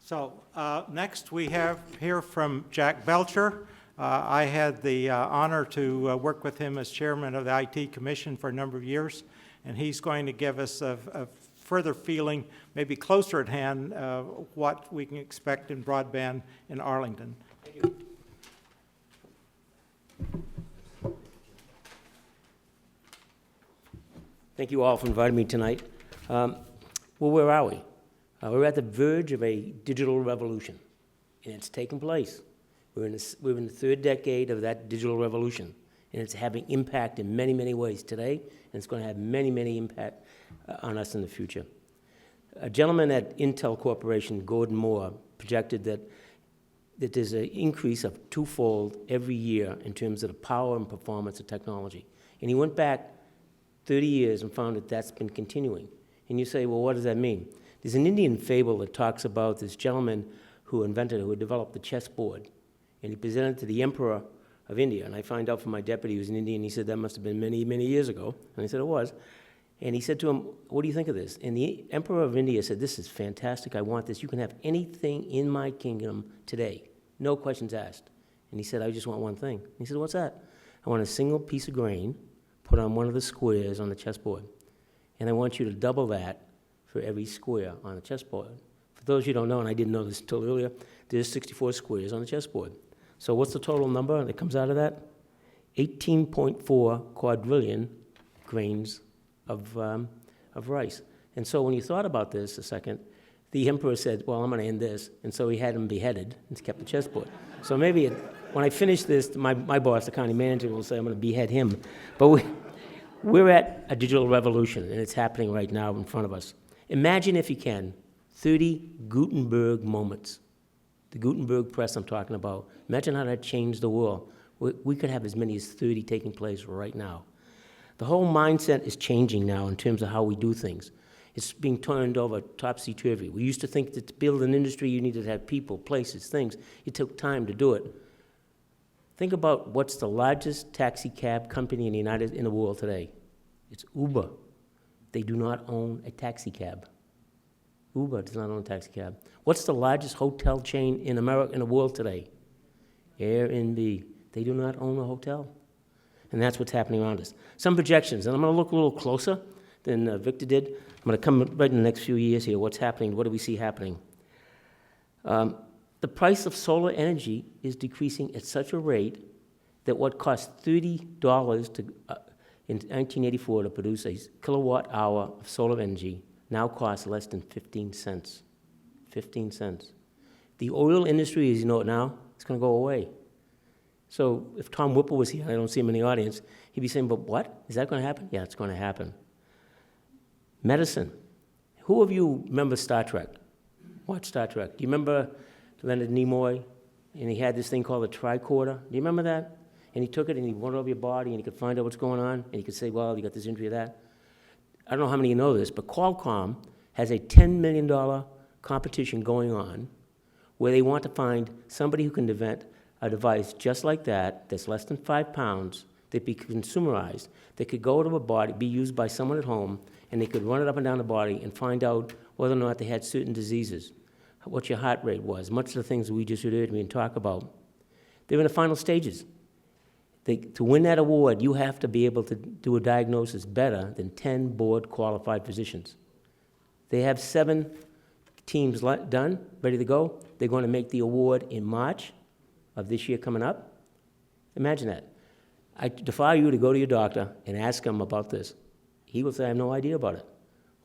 So next we have here from Jack Belcher. I had the honor to work with him as chairman of the IT Commission for a number of years, and he's going to give us a further feeling, maybe closer at hand, what we can expect in broadband in Arlington. Thank you. Thank you all for inviting me tonight. Well, where are we? We're at the verge of a digital revolution, and it's taken place. We're in the third decade of that digital revolution, and it's having impact in many, many ways today, and it's going to have many, many impact on us in the future. A gentleman at Intel Corporation, Gordon Moore, projected that there's an increase of twofold every year in terms of the power and performance of technology. And he went back 30 years and found that that's been continuing. And you say, well, what does that mean? There's an Indian fable that talks about this gentleman who had developed the chessboard. And he presented it to the Emperor of India. And I find out from my deputy, who was an Indian, he said that must have been many, many years ago. And I said it was. And he said to him, what do you think of this? And the Emperor of India said, this is fantastic, I want this. You can have anything in my kingdom today, no questions asked. And he said, I just want one thing. And he said, what's that? I want a single piece of grain put on one of the squares on the chessboard. And I want you to double that for every square on the chessboard. For those you don't know, and I didn't know this until earlier, there's 64 squares on the chessboard. So what's the total number that comes out of that? 18.4 quadrillion grains of rice. And so when you thought about this a second, the emperor said, well, I'm going to end this. And so he had him beheaded and kept the chessboard. So maybe when I finish this, my boss, the county manager, will say I'm going to behead him. But we're at a digital revolution, and it's happening right now in front of us. Imagine, if you can, 30 Gutenberg moments. The Gutenberg press I'm talking about. Imagine how that changed the world. We could have as many as 30 taking place right now. The whole mindset is changing now in terms of how we do things. It's being turned over topsy-turvy. We used to think that to build an industry, you needed to have people, places, things. It took time to do it. Think about what's the largest taxi cab company in the world today. It's Uber. They do not own a taxi cab. Uber does not own a taxi cab. What's the largest hotel chain in America, in the world today? Airbnb. They do not own a hotel. And that's what's happening around us. Some projections, and I'm going to look a little closer than Victor did. I'm going to come right in the next few years here. What's happening? What do we see happening? The price of solar energy is decreasing at such a rate that what cost $30 in 1984 to produce a kilowatt hour of solar energy now costs less than 15 cents. 15 cents. The oil industry, as you know it now, it's going to go away. So if Tom Whipple was here, I don't see him in the audience, he'd be saying, but what? Is that going to happen? Yeah, it's going to happen. Medicine. Who of you remember Star Trek? Watch Star Trek. Do you remember Leonard Nimoy? And he had this thing called a tricorder. Do you remember that? And he took it and he went over your body and he could find out what's going on. And he could say, well, you got this injury or that. I don't know how many of you know this, but Qualcomm has a $10 million competition going on where they want to find somebody who can invent a device just like that, that's less than 5 pounds, that be consumerized, that could go to a body, be used by someone at home, and they could run it up and down the body and find out whether or not they had certain diseases, what your heart rate was, much of the things that we just heard me talk about. They're in the final stages. To win that award, you have to be able to do a diagnosis better than 10 board-qualified physicians. They have 7 teams done, ready to go. They're going to make the award in March of this year coming up. Imagine that. I defy you to go to your doctor and ask him about this. He will say, I have no idea about it.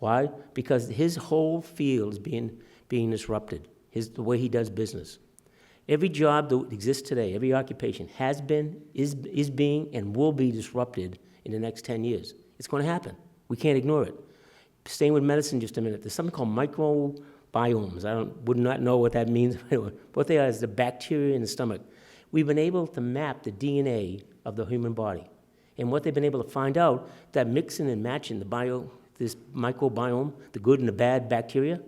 Why? Because his whole field is being disrupted, the way he does business. Every job that exists today, every occupation has been, is being, and will be disrupted in the next 10 years. It's going to happen. We can't ignore it. Staying with medicine just a minute, there's something called microbiomes. I would not know what that means. What they are is the bacteria in the stomach. We've been able to map the DNA of the human body. And what they've been able to find out, that mixing and matching this microbiome, the good and the bad bacteria,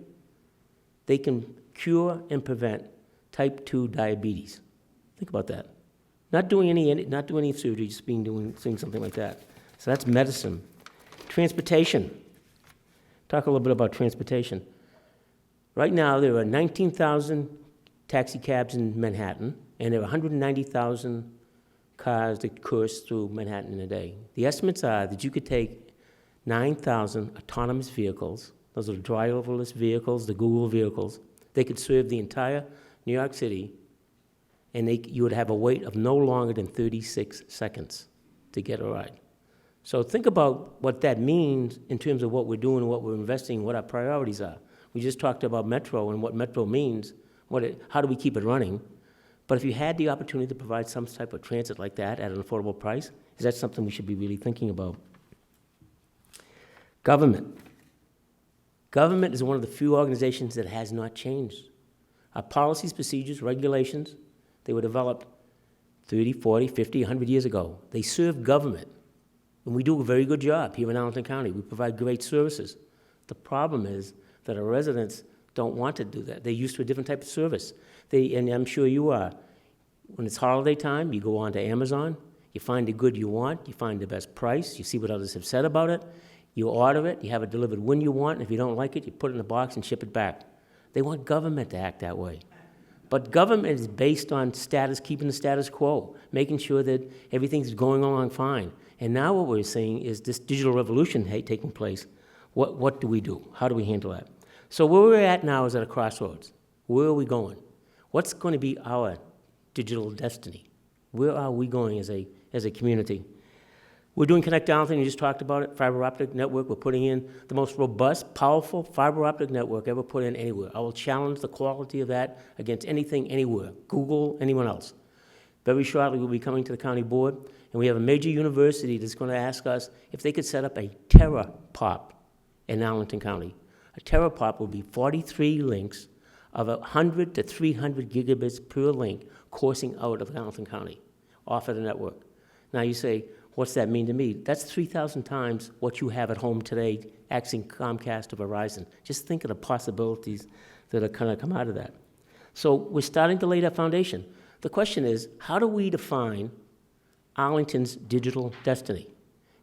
they can cure and prevent type 2 diabetes. Think about that. Not doing any surgery, just doing something like that. So that's medicine. Transportation. Talk a little bit about transportation. Right now, there are 19,000 taxi cabs in Manhattan, and there are 190,000 cars that course through Manhattan in a day. The estimates are that you could take 9,000 autonomous vehicles, those are the driverless vehicles, the Google vehicles, they could serve the entire New York City, and you would have a wait of no longer than 36 seconds to get a ride. So think about what that means in terms of what we're doing, what we're investing, what our priorities are. We just talked about Metro and what Metro means, how do we keep it running? But if you had the opportunity to provide some type of transit like that at an affordable price, is that something we should be really thinking about? Government. Government is one of the few organizations that has not changed. Our policies, procedures, regulations, they were developed 30, 40, 50, 100 years ago. They serve government. And we do a very good job here in Arlington County. We provide great services. The problem is that our residents don't want to do that. They're used to a different type of service. And I'm sure you are. When it's holiday time, you go on to Amazon, you find the good you want, you find the best price, you see what others have said about it, you order it, you have it delivered when you want, and if you don't like it, you put it in a box and ship it back. They want government to act that way. But government is based on status, keeping the status quo, making sure that everything's going along fine. And now what we're seeing is this digital revolution taking place. What do we do? How do we handle that? So where we're at now is at a crossroads. Where are we going? What's going to be our digital destiny? Where are we going as a community? We're doing Connect Arlington, you just talked about it, fiber optic network. We're putting in the most robust, powerful fiber optic network ever put in anywhere. I will challenge the quality of that against anything, anywhere, Google, anyone else. Very shortly, we'll be coming to the county board, and we have a major university that's going to ask us if they could set up a TerraPop in Arlington County. A TerraPop will be 43 links of 100 to 300 gigabits per link coursing out of Arlington County off of the network. Now you say, what's that mean to me? That's 3,000 times what you have at home today, accessing Comcast or Verizon. Just think of the possibilities that are going to come out of that. So we're starting to lay that foundation. The question is, how do we define Arlington's digital destiny?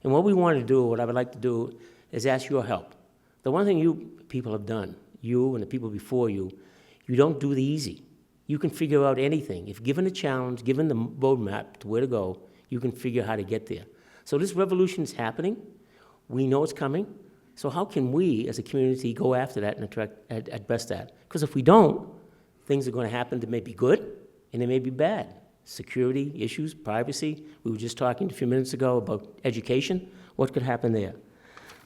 And what we want to do, what I would like to do, is ask your help. The one thing you people have done, you and the people before you don't do the easy. You can figure out anything. If given a challenge, given the roadmap to where to go, you can figure how to get there. So this revolution is happening. We know it's coming. So how can we, as a community, go after that and address that? Because if we don't, things are going to happen that may be good and they may be bad. Security issues, privacy. We were just talking a few minutes ago about education. What could happen there?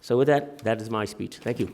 So with that, that is my speech. Thank you.